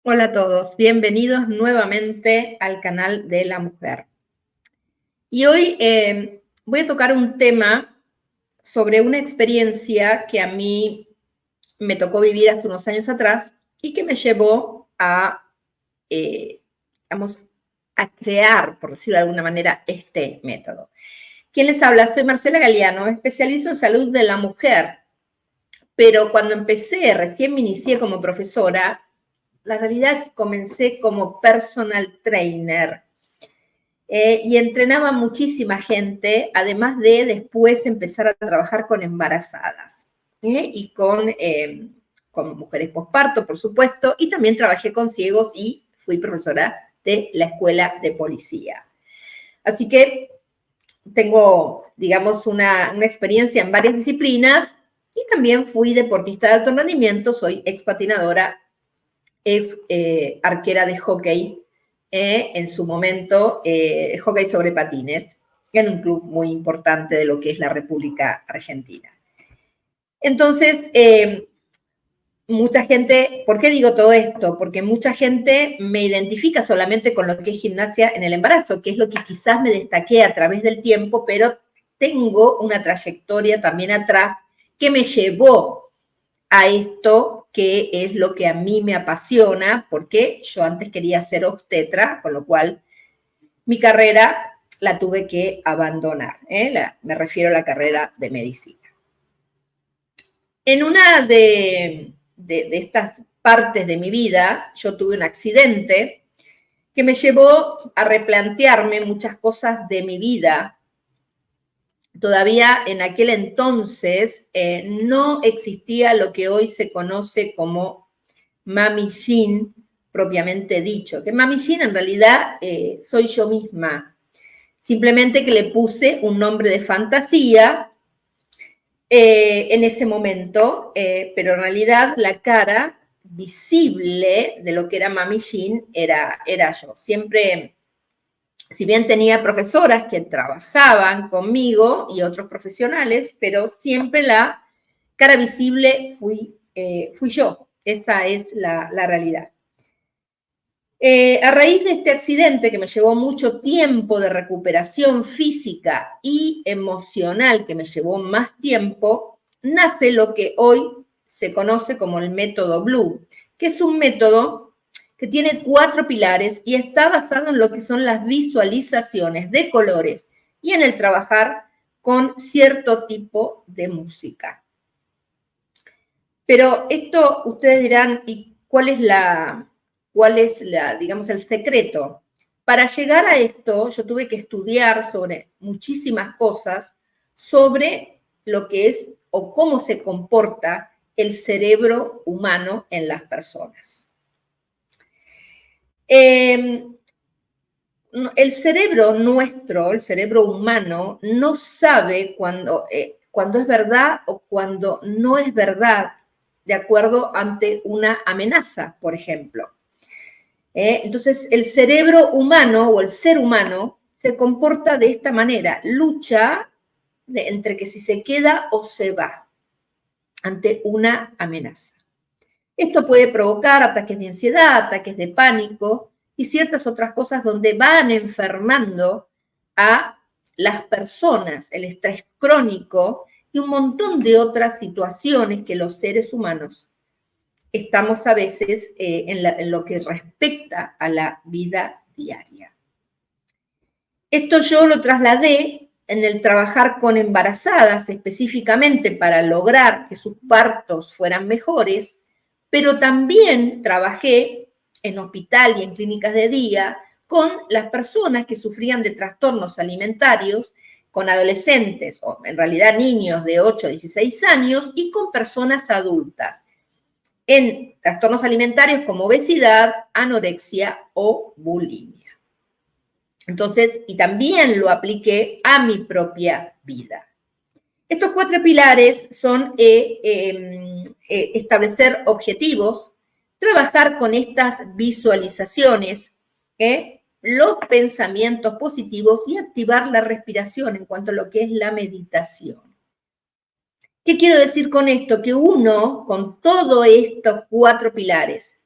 Hola a todos, bienvenidos nuevamente al canal de la mujer. Y hoy voy a tocar un tema sobre una experiencia que a mí me tocó vivir hace unos años atrás y que me llevó vamos, a crear, por decirlo de alguna manera, este método. ¿Quién les habla? Soy Marcela Galeano, especializo en salud de la mujer, pero cuando recién me inicié como profesora, la realidad es que comencé como personal trainer y entrenaba muchísima gente, además de después empezar a trabajar con embarazadas y con mujeres posparto, por supuesto, y también trabajé con ciegos y fui profesora de la escuela de policía. Así que tengo, digamos, una experiencia en varias disciplinas y también fui deportista de alto rendimiento, soy expatinadora, arquera de hockey, en su momento, hockey sobre patines, en un club muy importante de lo que es la República Argentina. Entonces, mucha gente, ¿por qué digo todo esto? Porque mucha gente me identifica solamente con lo que es gimnasia en el embarazo, que es lo que quizás me destaqué a través del tiempo, pero tengo una trayectoria también atrás que me llevó a esto, que es lo que a mí me apasiona, porque yo antes quería ser obstetra, con lo cual mi carrera la tuve que abandonar. Me refiero a la carrera de medicina. En una de estas partes de mi vida, yo tuve un accidente que me llevó a replantearme muchas cosas de mi vida. Todavía en aquel entonces no existía lo que hoy se conoce como Mami Jean, propiamente dicho. Que Mami Jean en realidad soy yo misma. Simplemente que le puse un nombre de fantasía en ese momento, pero en realidad la cara visible de lo que era Mami Jean era yo. Siempre, si bien tenía profesoras que trabajaban conmigo y otros profesionales, pero siempre la cara visible fui yo. Esta es la realidad. A raíz de este accidente que me llevó mucho tiempo de recuperación física y emocional, que me llevó más tiempo, nace lo que hoy se conoce como el método Blue, que es un método que tiene 4 pilares y está basado en lo que son las visualizaciones de colores y en el trabajar con cierto tipo de música. Pero esto ustedes dirán, ¿y cuál es digamos, el secreto? Para llegar a esto, yo tuve que estudiar sobre muchísimas cosas, sobre lo que es o cómo se comporta el cerebro humano en las personas. El cerebro nuestro, el cerebro humano, no sabe cuando es verdad o cuando no es verdad, de acuerdo ante una amenaza, por ejemplo. Entonces, el cerebro humano o el ser humano se comporta de esta manera, lucha entre que si se queda o se va ante una amenaza. Esto puede provocar ataques de ansiedad, ataques de pánico y ciertas otras cosas donde van enfermando a las personas, el estrés crónico y un montón de otras situaciones que los seres humanos estamos a veces en lo que respecta a la vida diaria. Esto yo lo trasladé en el trabajar con embarazadas específicamente para lograr que sus partos fueran mejores, pero también trabajé en hospital y en clínicas de día con las personas que sufrían de trastornos alimentarios, con adolescentes, o en realidad niños de 8 a 16 años, y con personas adultas, en trastornos alimentarios como obesidad, anorexia o bulimia. Entonces, y también lo apliqué a mi propia vida. Estos 4 pilares son establecer objetivos, trabajar con estas visualizaciones, los pensamientos positivos y activar la respiración en cuanto a lo que es la meditación. ¿Qué quiero decir con esto? Que uno, con todos estos 4 pilares,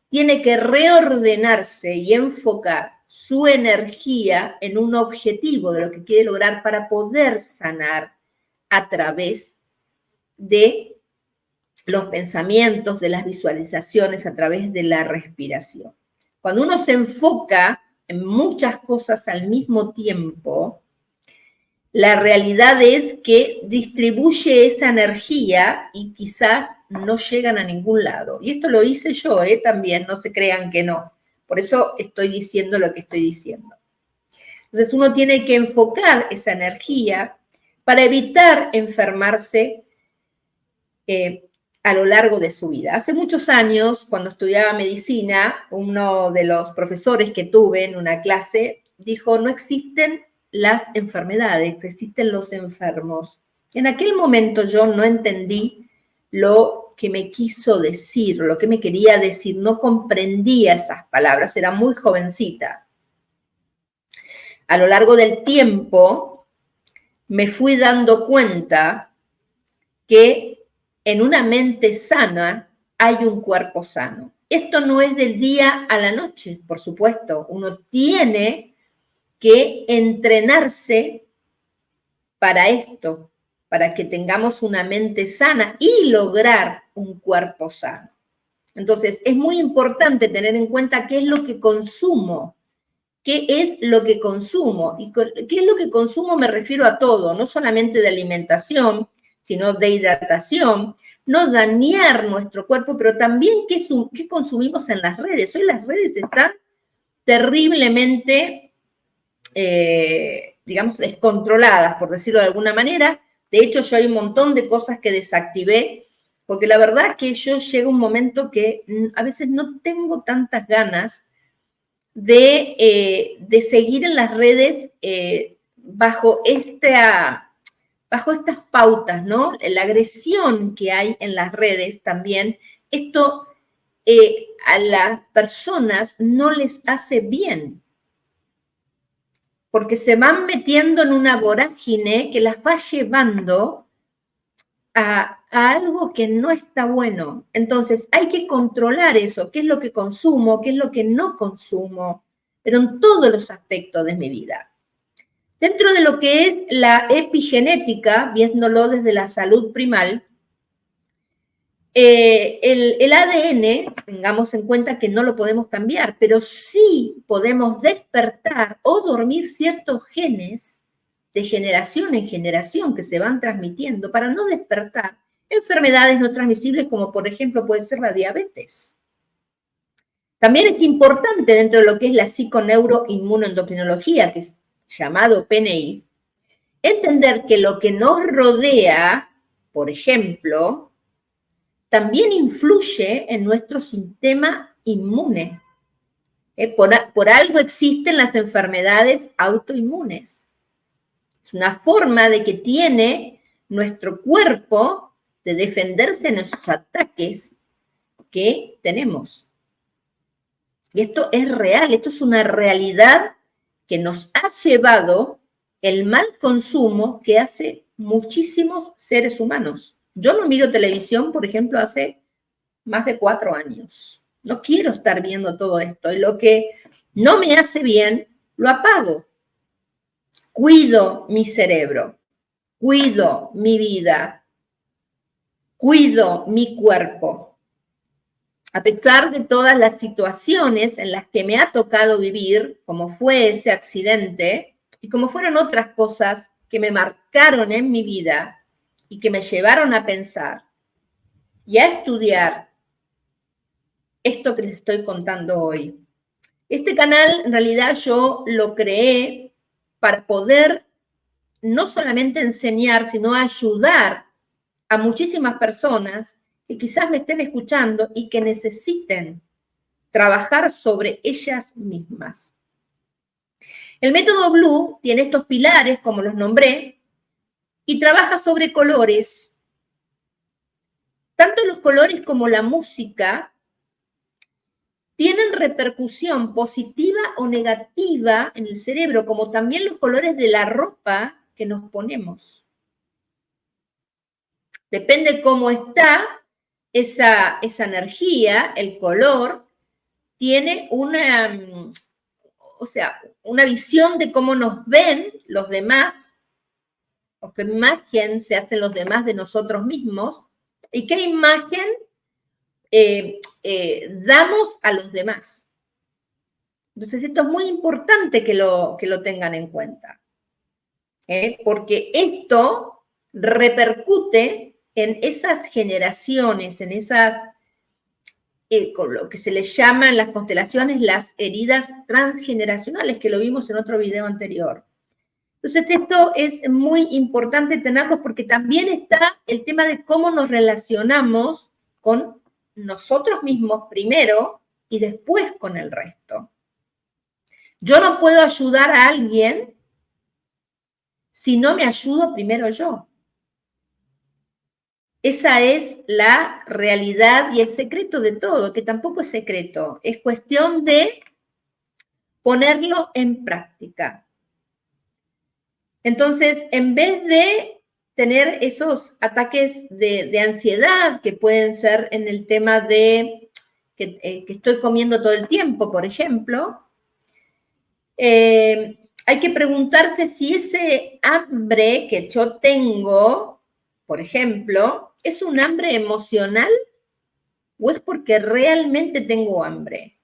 tiene que reordenarse y enfocar su energía en un objetivo de lo que quiere lograr para poder sanar a través de los pensamientos, de las visualizaciones, a través de la respiración. Cuando uno se enfoca en muchas cosas al mismo tiempo, la realidad es que distribuye esa energía y quizás no llegan a ningún lado. Y esto lo hice yo, también, no se crean que no. Por eso estoy diciendo lo que estoy diciendo. Entonces uno tiene que enfocar esa energía para evitar enfermarse a lo largo de su vida. Hace muchos años, cuando estudiaba medicina, uno de los profesores que tuve en una clase dijo, no existen las enfermedades, existen los enfermos. En aquel momento yo no entendí lo que me quiso decir, lo que me quería decir, no comprendía esas palabras, era muy jovencita. A lo largo del tiempo me fui dando cuenta que en una mente sana hay un cuerpo sano. Esto no es del día a la noche, por supuesto. Uno tiene que entrenarse para esto, para que tengamos una mente sana y lograr un cuerpo sano. Entonces, es muy importante tener en cuenta qué es lo que consumo. ¿Qué es lo que consumo? Y qué es lo que consumo me refiero a todo, no solamente de alimentación, sino de hidratación, no dañar nuestro cuerpo, pero también qué consumimos en las redes. Hoy las redes están terriblemente, digamos, descontroladas, por decirlo de alguna manera. De hecho, yo hay un montón de cosas que desactivé, porque la verdad que yo llego a un momento que a veces no tengo tantas ganas de seguir en las redes bajo estas pautas, ¿no? La agresión que hay en las redes también, esto a las personas no les hace bien, porque se van metiendo en una vorágine que las va llevando a algo que no está bueno. Entonces, hay que controlar eso, qué es lo que consumo, qué es lo que no consumo, pero en todos los aspectos de mi vida. Dentro de lo que es la epigenética, viéndolo desde la salud primal, el ADN, tengamos en cuenta que no lo podemos cambiar, pero sí podemos despertar o dormir ciertos genes de generación en generación que se van transmitiendo para no despertar enfermedades no transmisibles como por ejemplo puede ser la diabetes. También es importante dentro de lo que es la psiconeuroinmunoendocrinología, que es llamado PNI, entender que lo que nos rodea, por ejemplo, también influye en nuestro sistema inmune. Por algo existen las enfermedades autoinmunes. Es una forma de que tiene nuestro cuerpo de defenderse de esos ataques que tenemos. Y esto es real, esto es una realidad que nos ha llevado el mal consumo que hace muchísimos seres humanos. Yo no miro televisión, por ejemplo, hace más de 4 años. No quiero estar viendo todo esto. Y lo que no me hace bien, lo apago. Cuido mi cerebro, cuido mi vida, cuido mi cuerpo. A pesar de todas las situaciones en las que me ha tocado vivir, como fue ese accidente y como fueron otras cosas que me marcaron en mi vida y que me llevaron a pensar y a estudiar esto que les estoy contando hoy. Este canal, en realidad, yo lo creé para poder no solamente enseñar, sino ayudar a muchísimas personas que quizás me estén escuchando y que necesiten trabajar sobre ellas mismas. El método Blue tiene estos pilares, como los nombré, y trabaja sobre colores. Tanto los colores como la música tienen repercusión positiva o negativa en el cerebro, como también los colores de la ropa que nos ponemos. Depende cómo está esa energía, el color, tiene una visión de cómo nos ven los demás, o qué imagen se hacen los demás de nosotros mismos, y qué imagen damos a los demás. Entonces, esto es muy importante que lo tengan en cuenta, porque esto repercute en esas generaciones, en esas, con lo que se les llama en las constelaciones las heridas transgeneracionales, que lo vimos en otro video anterior. Entonces, esto es muy importante tenerlo porque también está el tema de cómo nos relacionamos con nosotros mismos primero y después con el resto. Yo no puedo ayudar a alguien si no me ayudo primero yo. Esa es la realidad y el secreto de todo, que tampoco es secreto, es cuestión de ponerlo en práctica. Entonces, en vez de tener esos ataques de ansiedad que pueden ser en el tema de que estoy comiendo todo el tiempo, por ejemplo, hay que preguntarse si ese hambre que yo tengo, por ejemplo, ¿es un hambre emocional o es porque realmente tengo hambre?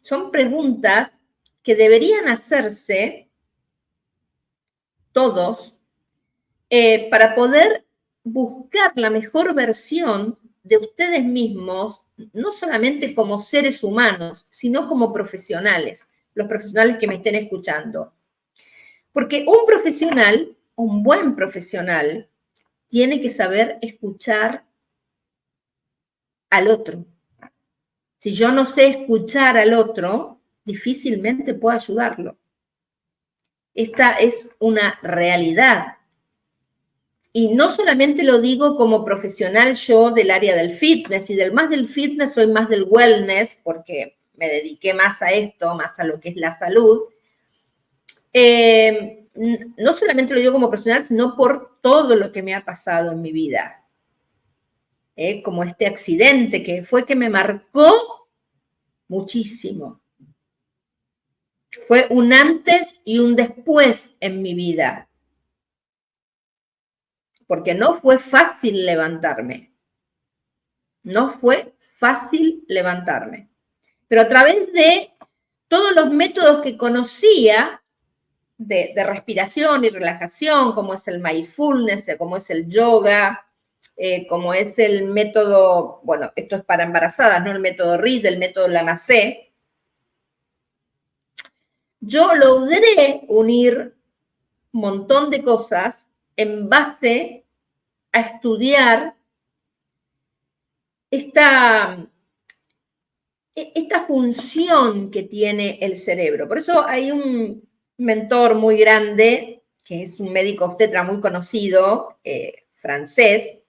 Son preguntas que deberían hacerse todos para poder buscar la mejor versión de ustedes mismos, no solamente como seres humanos, sino como profesionales, los profesionales que me estén escuchando. Porque un profesional, un buen profesional, tiene que saber escuchar al otro. Si yo no sé escuchar al otro, difícilmente puedo ayudarlo. Esta es una realidad. Y no solamente lo digo como profesional yo del área del fitness, y más del fitness soy más del wellness, porque me dediqué más a esto, más a lo que es la salud. No solamente lo digo como profesional, sino por todo lo que me ha pasado en mi vida. Como este accidente que fue que me marcó muchísimo. Fue un antes y un después en mi vida. Porque no fue fácil levantarme. No fue fácil levantarme. Pero a través de todos los métodos que conocía de respiración y relajación, como es el mindfulness, como es el yoga, como es el método, bueno, esto es para embarazadas, ¿no? El método RID, el método Lamaze, yo logré unir un montón de cosas en base a estudiar esta función que tiene el cerebro. Por eso hay un mentor muy grande, que es un médico obstetra muy conocido, francés,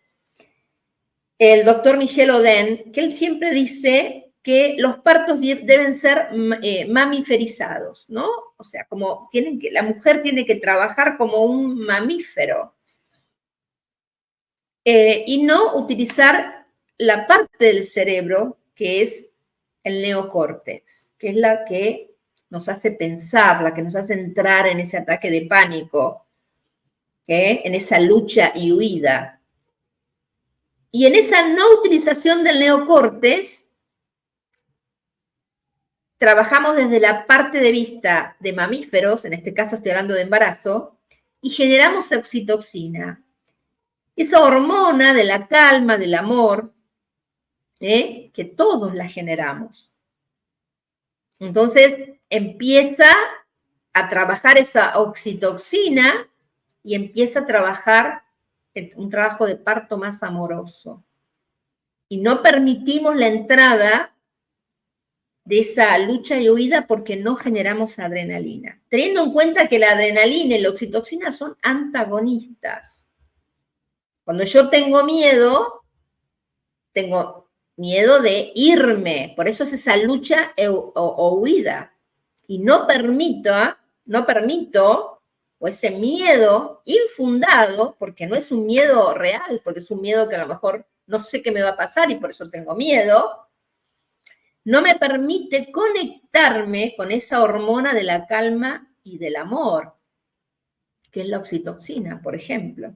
el doctor Michel Oden, que él siempre dice que los partos deben ser mamiferizados, ¿no? O sea, como la mujer tiene que trabajar como un mamífero y no utilizar la parte del cerebro que es el neocórtex, que es la que nos hace pensar, la que nos hace entrar en ese ataque de pánico, en esa lucha y huida. Y en esa no utilización del neocórtex, trabajamos desde la parte de vista de mamíferos, en este caso estoy hablando de embarazo, y generamos oxitocina. Esa hormona de la calma, del amor, que todos la generamos. Entonces empieza a trabajar esa oxitocina y empieza a trabajar un trabajo de parto más amoroso. Y no permitimos la entrada de esa lucha y huida porque no generamos adrenalina. Teniendo en cuenta que la adrenalina y la oxitocina son antagonistas. Cuando yo tengo miedo de irme. Por eso es esa lucha o huida. Y no permito, o ese miedo infundado, porque no es un miedo real, porque es un miedo que a lo mejor no sé qué me va a pasar y por eso tengo miedo, no me permite conectarme con esa hormona de la calma y del amor, que es la oxitocina, por ejemplo,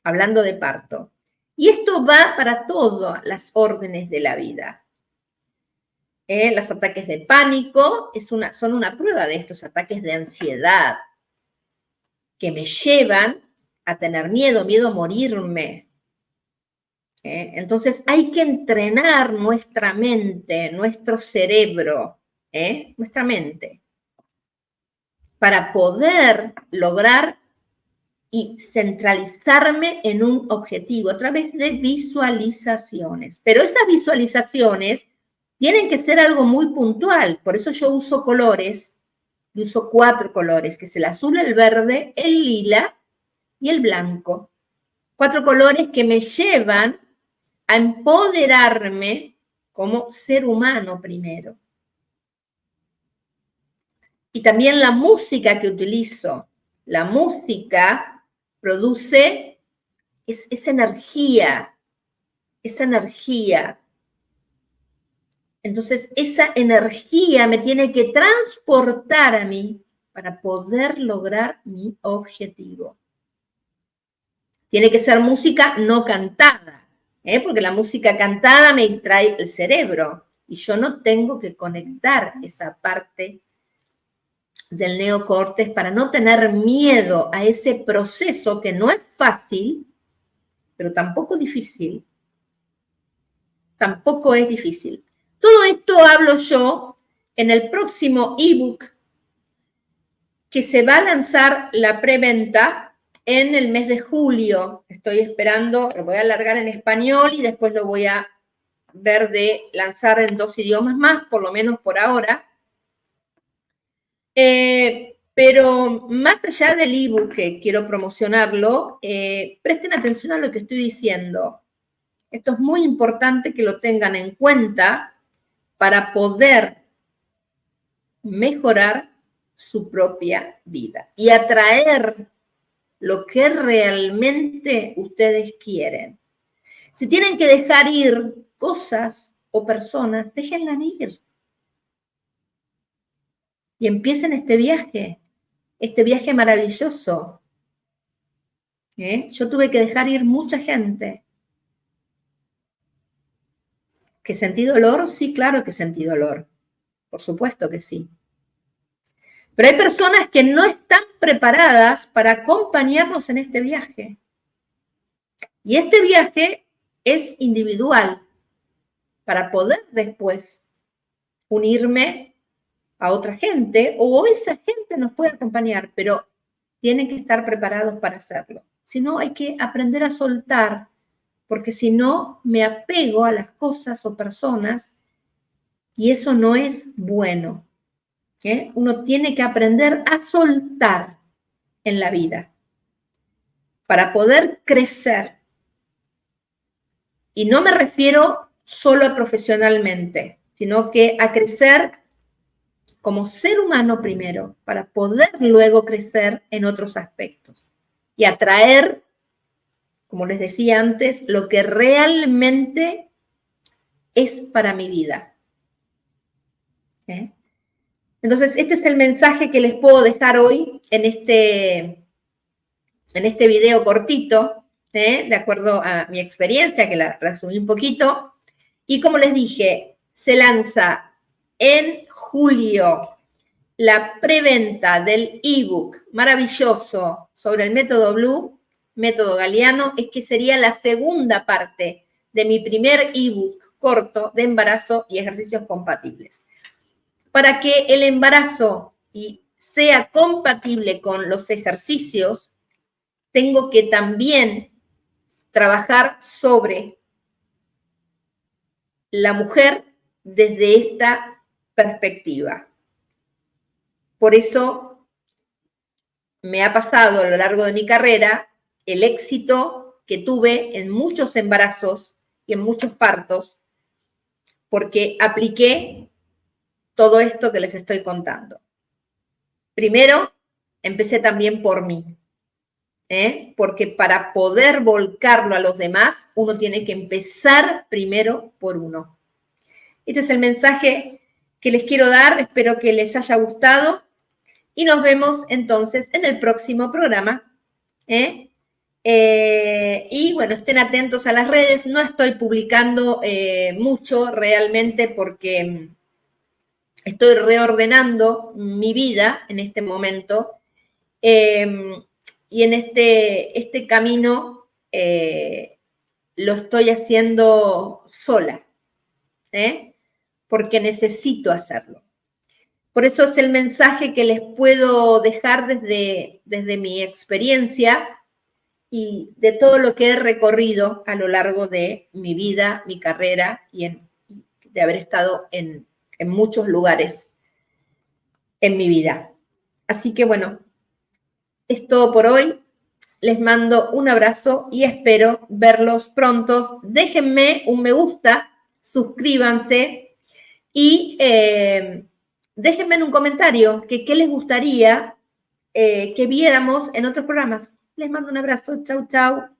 hablando de parto. Y esto va para todas las órdenes de la vida. Los ataques de pánico son una prueba de estos ataques de ansiedad que me llevan a tener miedo a morirme. Entonces hay que entrenar nuestra mente, nuestro cerebro, nuestra mente, para poder lograr y centralizarme en un objetivo a través de visualizaciones. Pero esas visualizaciones tienen que ser algo muy puntual, por eso yo uso colores, y uso 4 colores, que es el azul, el verde, el lila y el blanco. 4 colores que me llevan a empoderarme como ser humano primero. Y también la música que utilizo. La música produce esa energía. Entonces, esa energía me tiene que transportar a mí para poder lograr mi objetivo. Tiene que ser música no cantada, porque la música cantada me distrae el cerebro y yo no tengo que conectar esa parte del neocortes para no tener miedo a ese proceso que no es fácil, pero tampoco difícil. Tampoco es difícil. Todo esto hablo yo en el próximo ebook que se va a lanzar la preventa en el mes de julio. Estoy esperando, lo voy a alargar en español y después lo voy a ver de lanzar en 2 idiomas más, por lo menos por ahora. Pero más allá del ebook que quiero promocionarlo, presten atención a lo que estoy diciendo. Esto es muy importante que lo tengan en cuenta para poder mejorar su propia vida y atraer lo que realmente ustedes quieren. Si tienen que dejar ir cosas o personas, déjenlas ir. Y empiecen este viaje maravilloso. Yo tuve que dejar ir mucha gente. ¿Que sentí dolor? Sí, claro que sentí dolor. Por supuesto que sí. Pero hay personas que no están preparadas para acompañarnos en este viaje. Y este viaje es individual para poder después unirme a otra gente o esa gente nos puede acompañar, pero tienen que estar preparados para hacerlo. Si no, hay que aprender a soltar, porque si no, me apego a las cosas o personas y eso no es bueno. Uno tiene que aprender a soltar en la vida para poder crecer. Y no me refiero solo profesionalmente, sino que a crecer como ser humano primero, para poder luego crecer en otros aspectos y atraer, como les decía antes, lo que realmente es para mi vida. Entonces, este es el mensaje que les puedo dejar hoy en este video cortito, de acuerdo a mi experiencia, que la resumí un poquito. Y como les dije, se lanza en julio la preventa del ebook maravilloso sobre el método Blue, método Galeano, es que sería la segunda parte de mi primer ebook corto de embarazo y ejercicios compatibles. Para que el embarazo sea compatible con los ejercicios, tengo que también trabajar sobre la mujer desde esta perspectiva. Por eso me ha pasado a lo largo de mi carrera el éxito que tuve en muchos embarazos y en muchos partos, porque apliqué todo esto que les estoy contando. Primero, empecé también por mí. Porque para poder volcarlo a los demás, uno tiene que empezar primero por uno. Este es el mensaje que les quiero dar, espero que les haya gustado y nos vemos entonces en el próximo programa. Y bueno, estén atentos a las redes, no estoy publicando mucho realmente porque estoy reordenando mi vida en este momento y en este camino lo estoy haciendo sola, porque necesito hacerlo. Por eso es el mensaje que les puedo dejar desde mi experiencia y de todo lo que he recorrido a lo largo de mi vida, mi carrera y de haber estado en muchos lugares en mi vida. Así que bueno, es todo por hoy. Les mando un abrazo y espero verlos pronto. Déjenme un me gusta, suscríbanse y déjenme en un comentario qué les gustaría que viéramos en otros programas. Les mando un abrazo. Chau, chau.